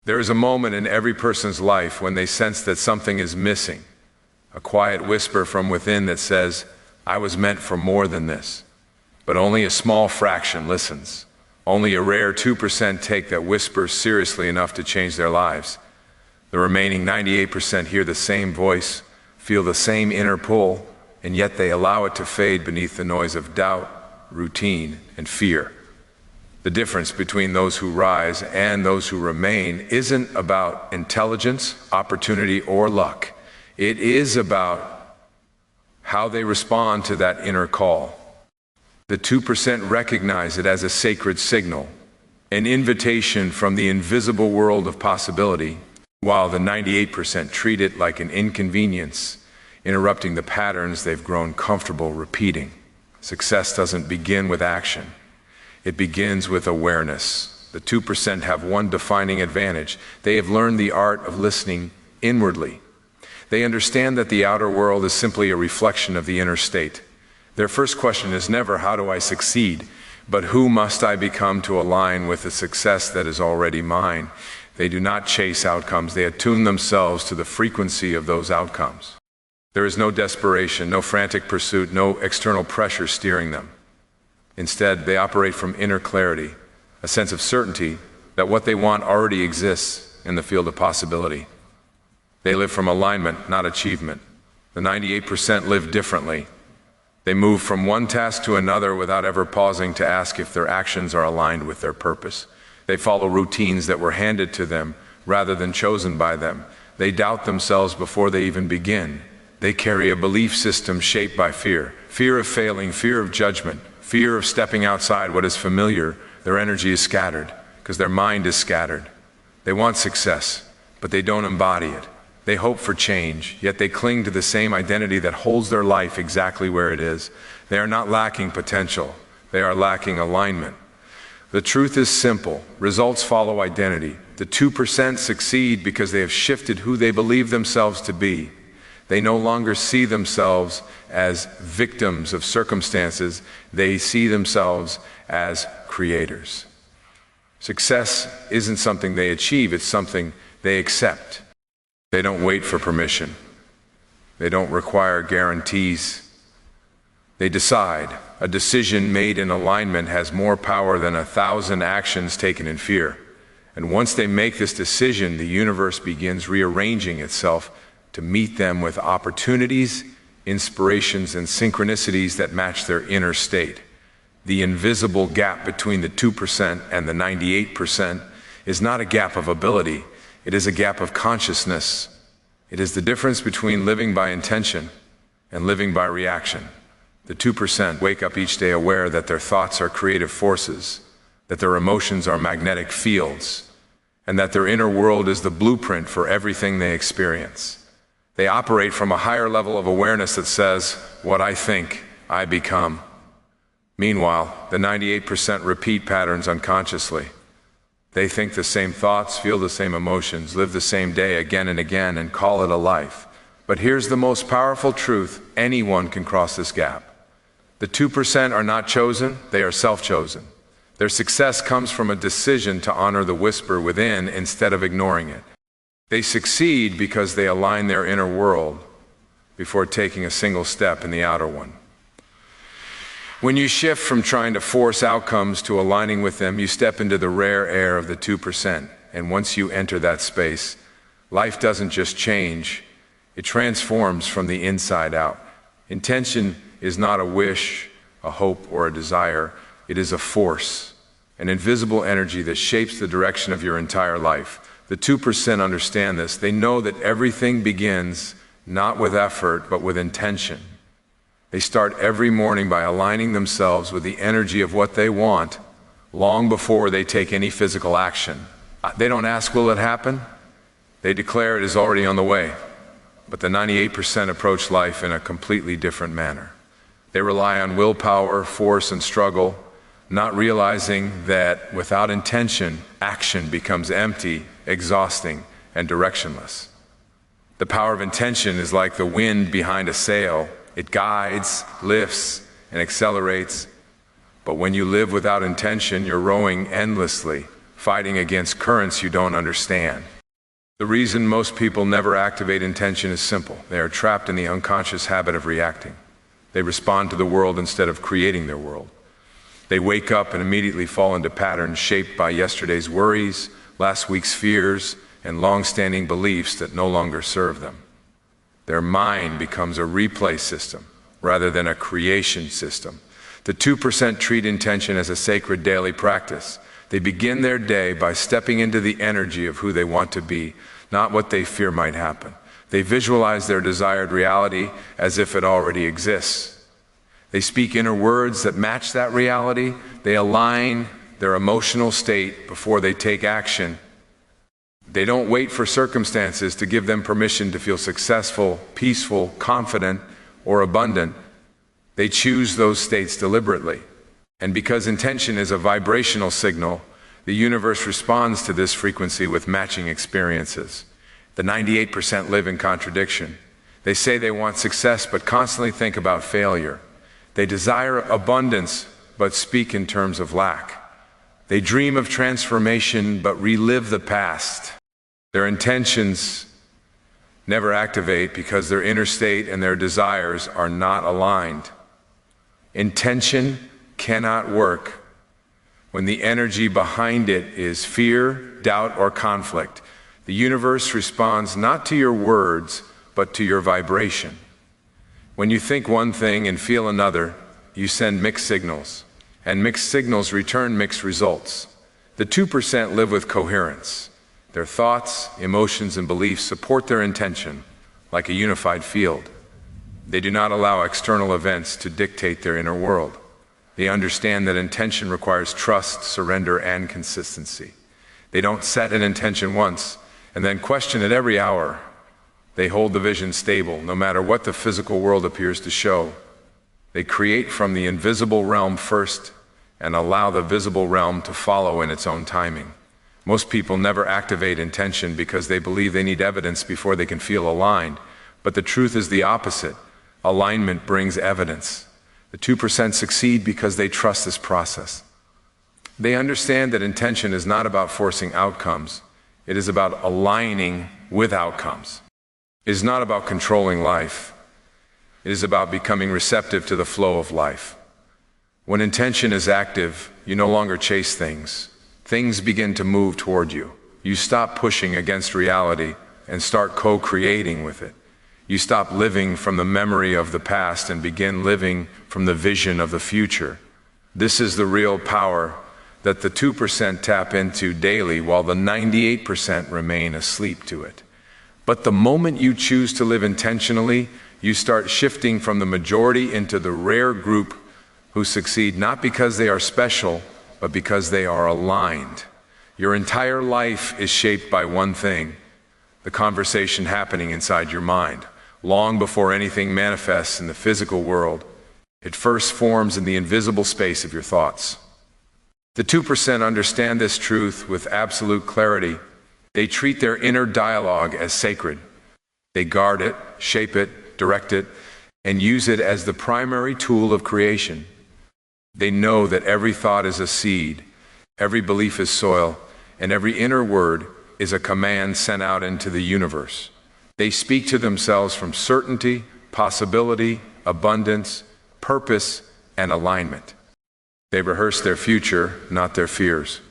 There is a moment in every person's life when they sense that something is missing, a quiet whisper from within that says, "I was meant for more than this." But only a small fraction listens. Only a rare 2% take that whisper seriously enough to change their lives. The remaining 98% hear the same voice, feel the same inner pull, and yet they allow it to fade beneath the noise of doubt, routine, and fear. The difference between those who rise and those who remain isn't about intelligence, opportunity, or luck. It is about how they respond to that inner call. The 2% recognize it as a sacred signal, an invitation from the invisible world of possibility, while the 98% treat it like an inconvenience, interrupting the patterns they've grown comfortable repeating. Success doesn't begin with action. It begins with awareness. The 2% have one defining advantage. They have learned the art of listening inwardly. They understand that the outer world is simply a reflection of the inner state. Their first question is never, "How do I succeed?" but "Who must I become to align with the success that is already mine?" They do not chase outcomes. They attune themselves to the frequency of those outcomes. There is no desperation, no frantic pursuit, no external pressure steering them. Instead, they operate from inner clarity, a sense of certainty that what they want already exists in the field of possibility. They live from alignment, not achievement. The 98% live differently. They move from one task to another without ever pausing to ask if their actions are aligned with their purpose. They follow routines that were handed to them rather than chosen by them. They doubt themselves before they even begin. They carry a belief system shaped by fear. Fear of failing, fear of judgment, fear of stepping outside what is familiar. Their energy is scattered because their mind is scattered. They want success, but they don't embody it. They hope for change, yet they cling to the same identity that holds their life exactly where it is. They are not lacking potential. They are lacking alignment. The truth is simple. Results follow identity. The 2% succeed because they have shifted who they believe themselves to be. They no longer see themselves as victims of circumstances. They see themselves as creators. Success isn't something they achieve, it's something they accept. They don't wait for permission. They don't require guarantees. They decide. A decision made in alignment has more power than 1,000 actions taken in fear. And once they make this decision, the universe begins rearranging itself to meet them with opportunities, inspirations, and synchronicities that match their inner state. The invisible gap between the 2% and the 98% is not a gap of ability. It is a gap of consciousness. It is the difference between living by intention and living by reaction. The 2% wake up each day aware that their thoughts are creative forces, that their emotions are magnetic fields, and that their inner world is the blueprint for everything they experience. They operate from a higher level of awareness that says, "What I think, I become." Meanwhile, the 98% repeat patterns unconsciously. They think the same thoughts, feel the same emotions, live the same day again and again, and call it a life. But here's the most powerful truth: anyone can cross this gap. The 2% are not chosen, they are self-chosen. Their success comes from a decision to honor the whisper within instead of ignoring it. They succeed because they align their inner world before taking a single step in the outer one. When you shift from trying to force outcomes to aligning with them, you step into the rare air of the 2%. And once you enter that space, life doesn't just change, it transforms from the inside out. Intention is not a wish, a hope, or a desire. It is a force, an invisible energy that shapes the direction of your entire life. The 2% understand this. They know that everything begins not with effort, but with intention. They start every morning by aligning themselves with the energy of what they want long before they take any physical action. They don't ask, "Will it happen?" They declare it is already on the way. But the 98% approach life in a completely different manner. They rely on willpower, force, and struggle, not realizing that without intention, action becomes empty, exhausting, and directionless. The power of intention is like the wind behind a sail. It guides, lifts, and accelerates. But when you live without intention, you're rowing endlessly, fighting against currents you don't understand. The reason most people never activate intention is simple. They are trapped in the unconscious habit of reacting. They respond to the world instead of creating their world. They wake up and immediately fall into patterns shaped by yesterday's worries, last week's fears, and long-standing beliefs that no longer serve them. Their mind becomes a replay system rather than a creation system. The 2% treat intention as a sacred daily practice. They begin their day by stepping into the energy of who they want to be, not what they fear might happen. They visualize their desired reality as if it already exists. They speak inner words that match that reality. They align their emotional state before they take action. They don't wait for circumstances to give them permission to feel successful, peaceful, confident, or abundant. They choose those states deliberately. And because intention is a vibrational signal, the universe responds to this frequency with matching experiences. The 98% live in contradiction. They say they want success but constantly think about failure. They desire abundance but speak in terms of lack. They dream of transformation but relive the past. Their intentions never activate because their inner state and their desires are not aligned. Intention cannot work when the energy behind it is fear, doubt, or conflict. The universe responds not to your words, but to your vibration. When you think one thing and feel another, you send mixed signals, and mixed signals return mixed results. The 2% live with coherence. Their thoughts, emotions, and beliefs support their intention like a unified field. They do not allow external events to dictate their inner world. They understand that intention requires trust, surrender, and consistency. They don't set an intention once and then question it every hour. They hold the vision stable, no matter what the physical world appears to show. They create from the invisible realm first and allow the visible realm to follow in its own timing. Most people never activate intention because they believe they need evidence before they can feel aligned. But the truth is the opposite. Alignment brings evidence. The 2% succeed because they trust this process. They understand that intention is not about forcing outcomes. It is about aligning with outcomes. It is not about controlling life. It is about becoming receptive to the flow of life. When intention is active, you no longer chase things. Things begin to move toward you. You stop pushing against reality and start co-creating with it. You stop living from the memory of the past and begin living from the vision of the future. This is the real power that the 2% tap into daily while the 98% remain asleep to it. But the moment you choose to live intentionally, you start shifting from the majority into the rare group who succeed not because they are special, but because they are aligned. Your entire life is shaped by one thing, the conversation happening inside your mind. Long before anything manifests in the physical world, it first forms in the invisible space of your thoughts. The 2% understand this truth with absolute clarity. They treat their inner dialogue as sacred. They guard it, shape it, direct it, and use it as the primary tool of creation. They know that every thought is a seed, every belief is soil, and every inner word is a command sent out into the universe. They speak to themselves from certainty, possibility, abundance, purpose, and alignment. They rehearse their future, not their fears.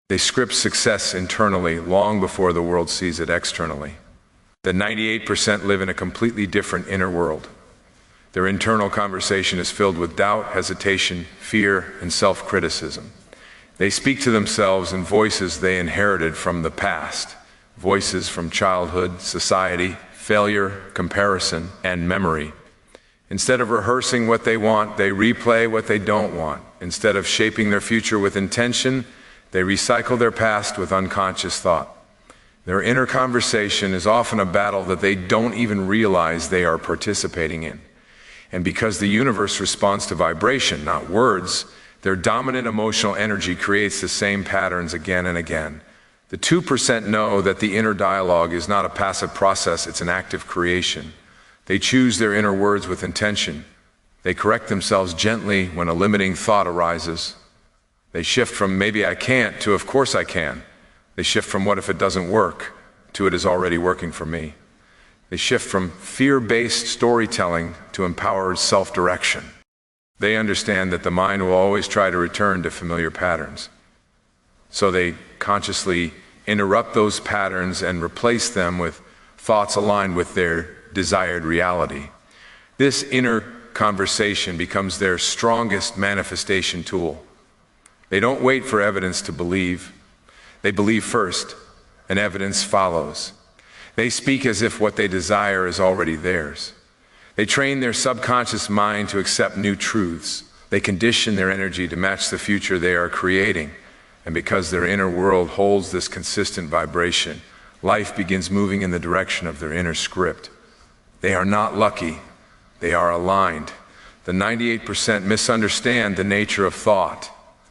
They script success internally long before the world sees it externally. The 98% live in a completely different inner world. Their internal conversation is filled with doubt, hesitation, fear, and self-criticism. They speak to themselves in voices they inherited from the past, voices from childhood, society, failure, comparison, and memory. Instead of rehearsing what they want, they replay what they don't want. Instead of shaping their future with intention, they recycle their past with unconscious thought. Their inner conversation is often a battle that they don't even realize they are participating in. And because the universe responds to vibration, not words, their dominant emotional energy creates the same patterns again and again. The 2% know that the inner dialogue is not a passive process, it's an active creation. They choose their inner words with intention. They correct themselves gently when a limiting thought arises. They shift from maybe I can't to of course I can. They shift from what if it doesn't work to it is already working for me. They shift from fear-based storytelling to empowered self-direction. They understand that the mind will always try to return to familiar patterns. So they consciously interrupt those patterns and replace them with thoughts aligned with their desired reality. This inner conversation becomes their strongest manifestation tool. They don't wait for evidence to believe. They believe first, and evidence follows. They speak as if what they desire is already theirs. They train their subconscious mind to accept new truths. They condition their energy to match the future they are creating. And because their inner world holds this consistent vibration, life begins moving in the direction of their inner script. They are not lucky, they are aligned. The 98% misunderstand the nature of thought.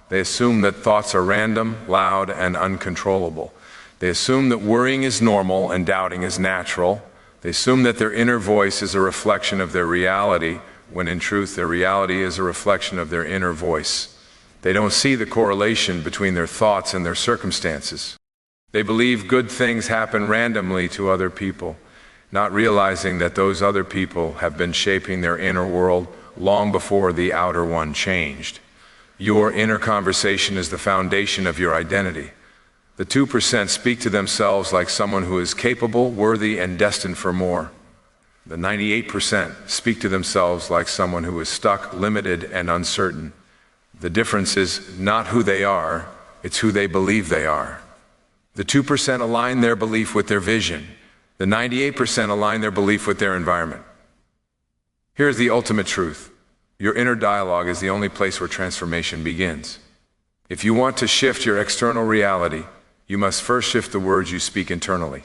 They assume that thoughts are random, loud, and uncontrollable. They assume that worrying is normal and doubting is natural. They assume that their inner voice is a reflection of their reality, when in truth their reality is a reflection of their inner voice. They don't see the correlation between their thoughts and their circumstances. They believe good things happen randomly to other people, not realizing that those other people have been shaping their inner world long before the outer one changed. Your inner conversation is the foundation of your identity. The 2% speak to themselves like someone who is capable, worthy, and destined for more. The 98% speak to themselves like someone who is stuck, limited, and uncertain. The difference is not who they are, it's who they believe they are. The 2% align their belief with their vision. The 98% align their belief with their environment. Here's the ultimate truth. Your inner dialogue is the only place where transformation begins. If you want to shift your external reality, you must first shift the words you speak internally.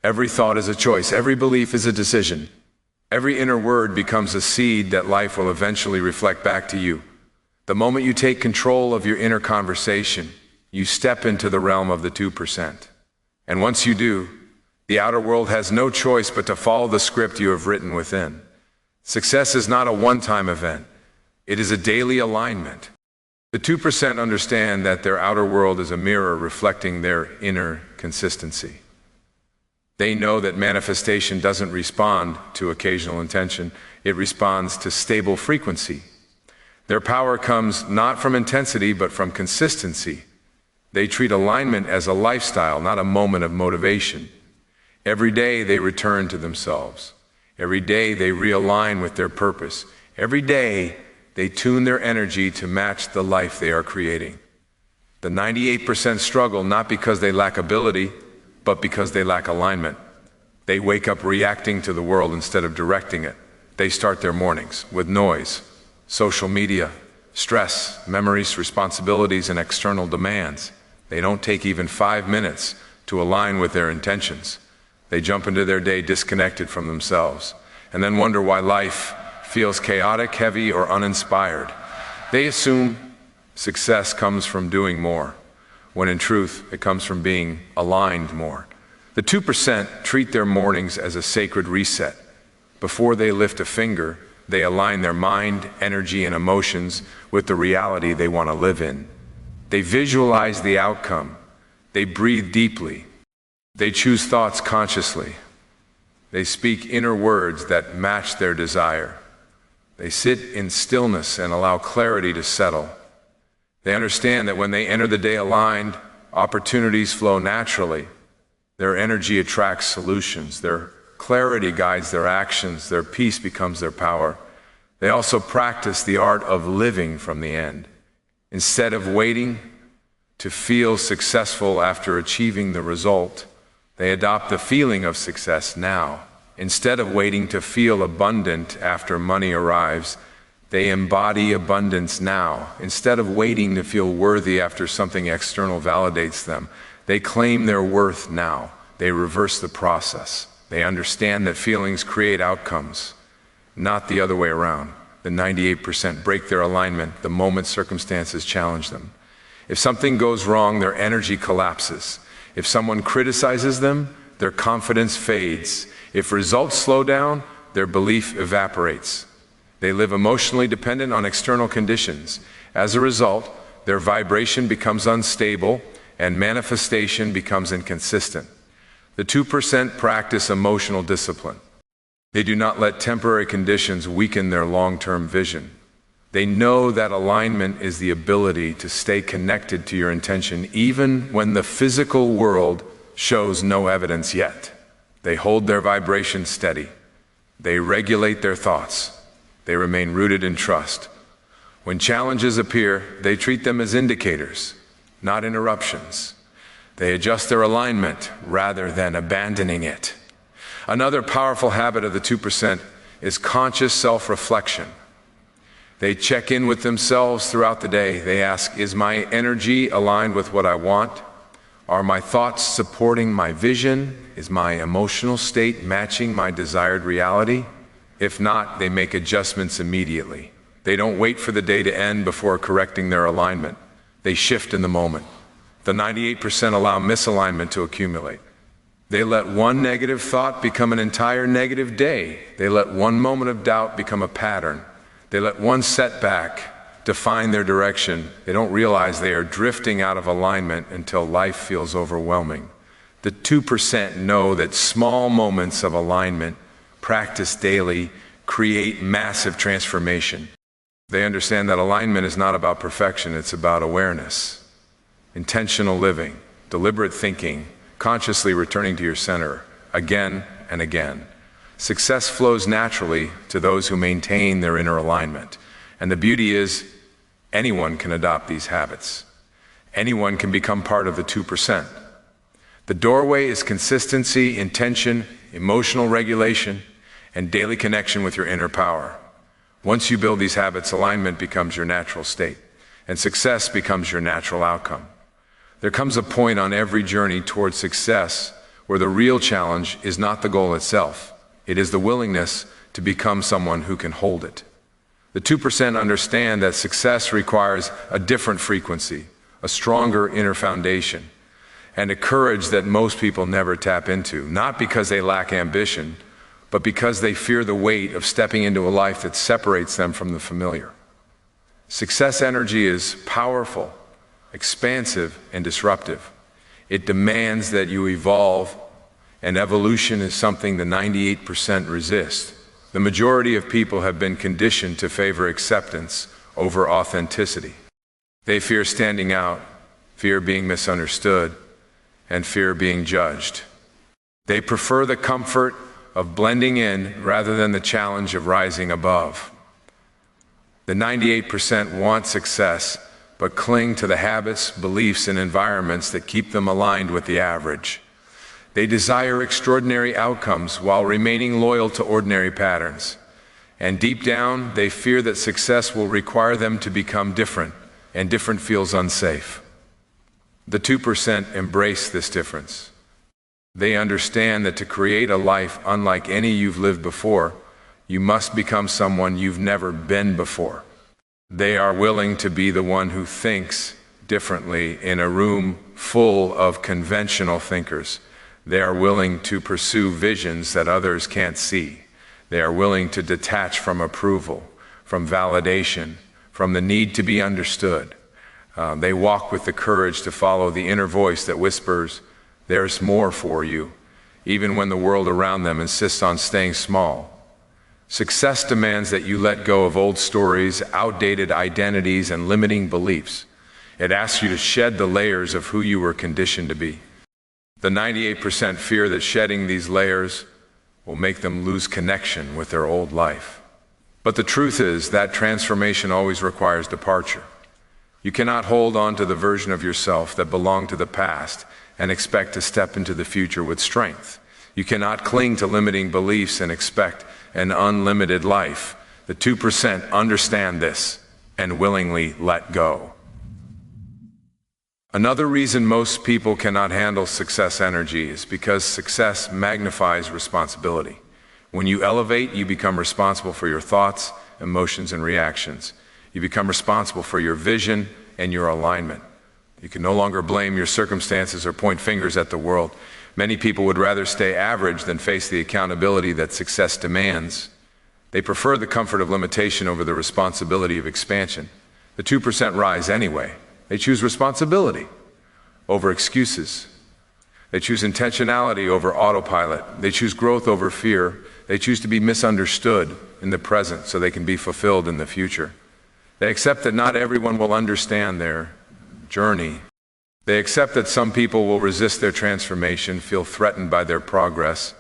Every thought is a choice. Every belief is a decision. Every inner word becomes a seed that life will eventually reflect back to you. The moment you take control of your inner conversation, you step into the realm of the 2%. And once you do, the outer world has no choice but to follow the script you have written within. Success is not a one-time event. It is a daily alignment. The 2% understand that their outer world is a mirror reflecting their inner consistency. They know that manifestation doesn't respond to occasional intention, it responds to stable frequency. Their power comes not from intensity, but from consistency. They treat alignment as a lifestyle, not a moment of motivation. Every day they return to themselves. Every day they realign with their purpose. Every day they tune their energy to match the life they are creating. The 98% struggle not because they lack ability, but because they lack alignment. They wake up reacting to the world instead of directing it. They start their mornings with noise, social media, stress, memories, responsibilities, and external demands. They don't take even 5 minutes to align with their intentions. They jump into their day disconnected from themselves, and then wonder why life feels chaotic, heavy, or uninspired. They assume success comes from doing more, when in truth it comes from being aligned more. The 2% treat their mornings as a sacred reset. Before they lift a finger, they align their mind, energy, and emotions with the reality they want to live in. They visualize the outcome. They breathe deeply. They choose thoughts consciously. They speak inner words that match their desire. They sit in stillness and allow clarity to settle. They understand that when they enter the day aligned, opportunities flow naturally. Their energy attracts solutions. Their clarity guides their actions. Their peace becomes their power. They also practice the art of living from the end. Instead of waiting to feel successful after achieving the result, they adopt the feeling of success now. Instead of waiting to feel abundant after money arrives, they embody abundance now. Instead of waiting to feel worthy after something external validates them, they claim their worth now. They reverse the process. They understand that feelings create outcomes, not the other way around. The 98% break their alignment the moment circumstances challenge them. If something goes wrong, their energy collapses. If someone criticizes them, their confidence fades. If results slow down, their belief evaporates. They live emotionally dependent on external conditions. As a result, their vibration becomes unstable and manifestation becomes inconsistent. The 2% practice emotional discipline. They do not let temporary conditions weaken their long-term vision. They know that alignment is the ability to stay connected to your intention even when the physical world shows no evidence yet. They hold their vibration steady. They regulate their thoughts. They remain rooted in trust. When challenges appear, they treat them as indicators, not interruptions. They adjust their alignment rather than abandoning it. Another powerful habit of the 2% is conscious self-reflection. They check in with themselves throughout the day. They ask, is my energy aligned with what I want? Are my thoughts supporting my vision? Is my emotional state matching my desired reality? If not, they make adjustments immediately. They don't wait for the day to end before correcting their alignment. They shift in the moment. The 98% allow misalignment to accumulate. They let one negative thought become an entire negative day. They let one moment of doubt become a pattern. They let one setback define their direction. They don't realize they are drifting out of alignment until life feels overwhelming. The 2% know that small moments of alignment, practiced daily, create massive transformation. They understand that alignment is not about perfection, it's about awareness, intentional living, deliberate thinking, consciously returning to your center again and again. Success flows naturally to those who maintain their inner alignment. And the beauty is, anyone can adopt these habits. Anyone can become part of the 2%. The doorway is consistency, intention, emotional regulation, and daily connection with your inner power. Once you build these habits, alignment becomes your natural state, and success becomes your natural outcome. There comes a point on every journey towards success where the real challenge is not the goal itself. It is the willingness to become someone who can hold it. The 2% understand that success requires a different frequency, a stronger inner foundation, and a courage that most people never tap into, not because they lack ambition, but because they fear the weight of stepping into a life that separates them from the familiar. Success energy is powerful, expansive, and disruptive. It demands that you evolve, and evolution is something the 98% resist. The majority of people have been conditioned to favor acceptance over authenticity. They fear standing out, fear being misunderstood, and fear being judged. They prefer the comfort of blending in rather than the challenge of rising above. The 98% want success, but cling to the habits, beliefs, and environments that keep them aligned with the average. They desire extraordinary outcomes while remaining loyal to ordinary patterns. And deep down, they fear that success will require them to become different, and different feels unsafe. The 2% embrace this difference. They understand that to create a life unlike any you've lived before, you must become someone you've never been before. They are willing to be the one who thinks differently in a room full of conventional thinkers. They are willing to pursue visions that others can't see. They are willing to detach from approval, from validation, from the need to be understood. They walk with the courage to follow the inner voice that whispers, "There's more for you," even when the world around them insists on staying small. Success demands that you let go of old stories, outdated identities, and limiting beliefs. It asks you to shed the layers of who you were conditioned to be. The 98% fear that shedding these layers will make them lose connection with their old life. But the truth is that transformation always requires departure. You cannot hold on to the version of yourself that belonged to the past and expect to step into the future with strength. You cannot cling to limiting beliefs and expect an unlimited life. The 2% understand this and willingly let go. Another reason most people cannot handle success energy is because success magnifies responsibility. When you elevate, you become responsible for your thoughts, emotions, and reactions. You become responsible for your vision and your alignment. You can no longer blame your circumstances or point fingers at the world. Many people would rather stay average than face the accountability that success demands. They prefer the comfort of limitation over the responsibility of expansion. The 2% rise anyway. They choose responsibility over excuses. They choose intentionality over autopilot. They choose growth over fear. They choose to be misunderstood in the present so they can be fulfilled in the future. They accept that not everyone will understand their journey. They accept that some people will resist their transformation, feel threatened by their progress,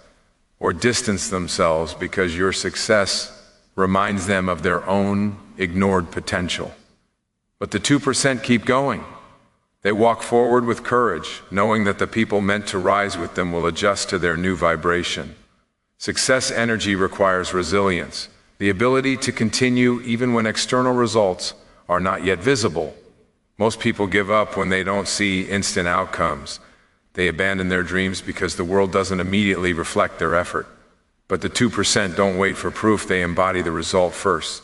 or distance themselves because your success reminds them of their own ignored potential. But the 2% keep going. They walk forward with courage, knowing that the people meant to rise with them will adjust to their new vibration. Success energy requires resilience, the ability to continue even when external results are not yet visible. Most people give up when they don't see instant outcomes. They abandon their dreams because the world doesn't immediately reflect their effort. But the 2% don't wait for proof, they embody the result first.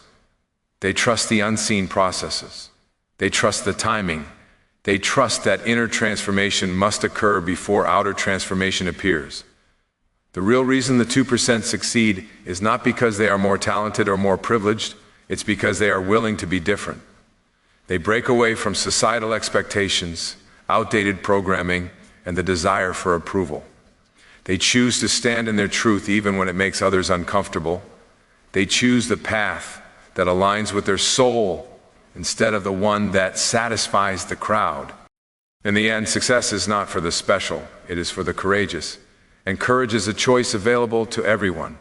They trust the unseen processes. They trust the timing. They trust that inner transformation must occur before outer transformation appears. The real reason the 2% succeed is not because they are more talented or more privileged, it's because they are willing to be different. They break away from societal expectations, outdated programming, and the desire for approval. They choose to stand in their truth even when it makes others uncomfortable. They choose the path that aligns with their soul instead of the one that satisfies the crowd. In the end, success is not for the special, it is for the courageous. And courage is a choice available to everyone.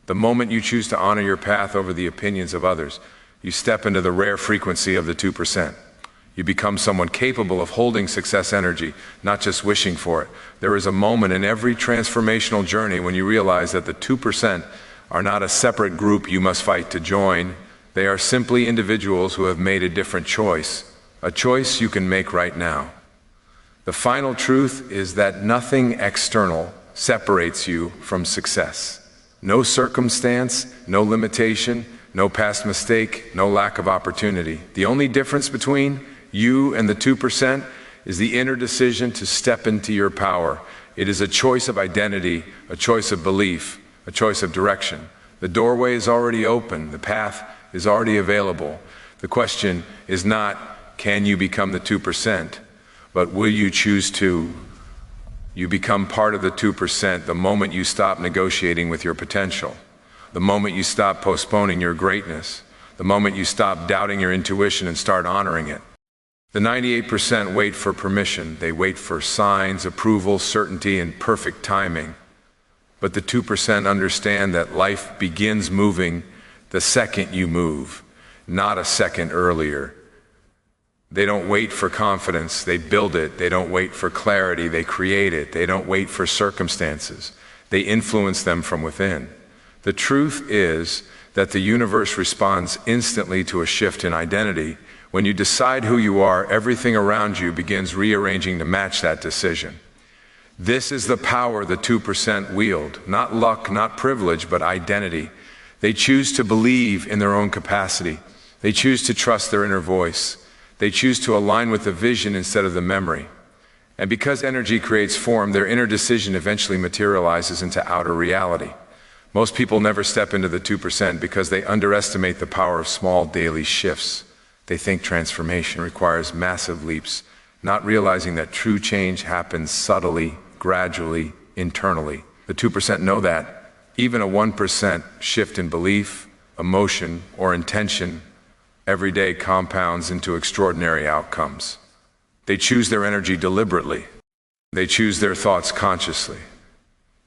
The moment you choose to honor your path over the opinions of others, you step into the rare frequency of the 2%. You become someone capable of holding success energy, not just wishing for it. There is a moment in every transformational journey when you realize that the 2% are not a separate group you must fight to join. They are simply individuals who have made a different choice, a choice you can make right now. The final truth is that nothing external separates you from success. No circumstance, no limitation, no past mistake, no lack of opportunity. The only difference between you and the 2% is the inner decision to step into your power. It is a choice of identity, a choice of belief, a choice of direction. The doorway is already open, the path is already available. The question is not, can you become the 2%, but will you choose to? You become part of the 2% the moment you stop negotiating with your potential, the moment you stop postponing your greatness, the moment you stop doubting your intuition and start honoring it. The 98% wait for permission. They wait for signs, approval, certainty, and perfect timing. But the 2% understand that life begins moving the second you move, not a second earlier. They don't wait for confidence, they build it. They don't wait for clarity, they create it. They don't wait for circumstances, they influence them from within. The truth is that the universe responds instantly to a shift in identity. When you decide who you are, everything around you begins rearranging to match that decision. This is the power the 2% wield, not luck, not privilege, but identity. They choose to believe in their own capacity. They choose to trust their inner voice. They choose to align with the vision instead of the memory. And because energy creates form, their inner decision eventually materializes into outer reality. Most people never step into the 2% because they underestimate the power of small daily shifts. They think transformation requires massive leaps, not realizing that true change happens subtly, gradually, internally. The 2% know that even a 1% shift in belief, emotion, or intention every day compounds into extraordinary outcomes. They choose their energy deliberately. They choose their thoughts consciously.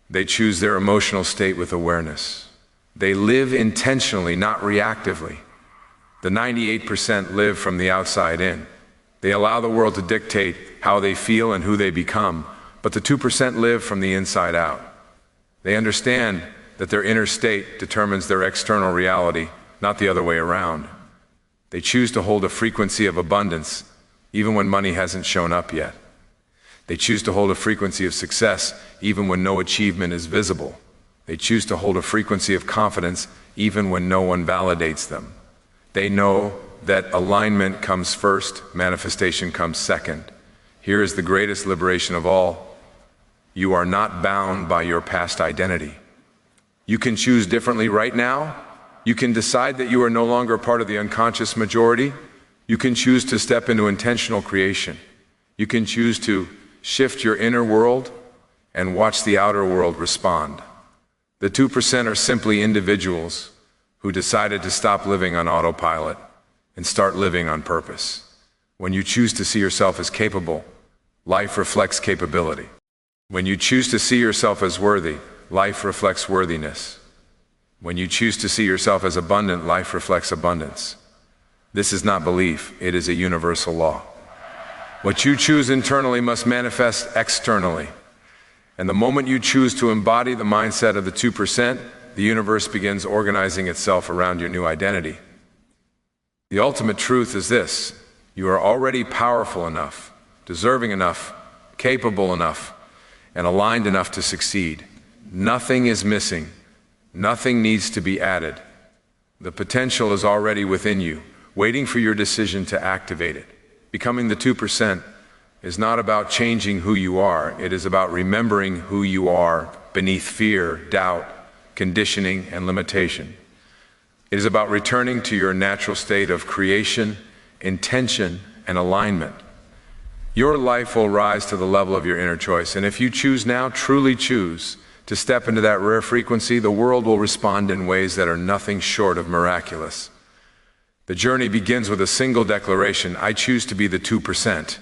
They choose their emotional state with awareness. They live intentionally, not reactively. The 98% live from the outside in. They allow the world to dictate how they feel and who they become, but the 2% live from the inside out. They understand that their inner state determines their external reality, not the other way around. They choose to hold a frequency of abundance, even when money hasn't shown up yet. They choose to hold a frequency of success, even when no achievement is visible. They choose to hold a frequency of confidence, even when no one validates them. They know that alignment comes first, manifestation comes second. Here is the greatest liberation of all. You are not bound by your past identity. You can choose differently right now. You can decide that you are no longer part of the unconscious majority. You can choose to step into intentional creation. You can choose to shift your inner world and watch the outer world respond. The 2% are simply individuals who decided to stop living on autopilot and start living on purpose. When you choose to see yourself as capable, life reflects capability. When you choose to see yourself as worthy, life reflects worthiness. When you choose to see yourself as abundant, life reflects abundance. This is not belief, it is a universal law. What you choose internally must manifest externally. And the moment you choose to embody the mindset of the 2%, the universe begins organizing itself around your new identity. The ultimate truth is this: you are already powerful enough, deserving enough, capable enough, and aligned enough to succeed. Nothing is missing. Nothing needs to be added. The potential is already within you, waiting for your decision to activate it. Becoming the 2% is not about changing who you are. It is about remembering who you are beneath fear, doubt, conditioning, and limitation. It is about returning to your natural state of creation, intention, and alignment. Your life will rise to the level of your inner choice, and if you choose now, truly choose, to step into that rare frequency, the world will respond in ways that are nothing short of miraculous. The journey begins with a single declaration: I choose to be the 2%.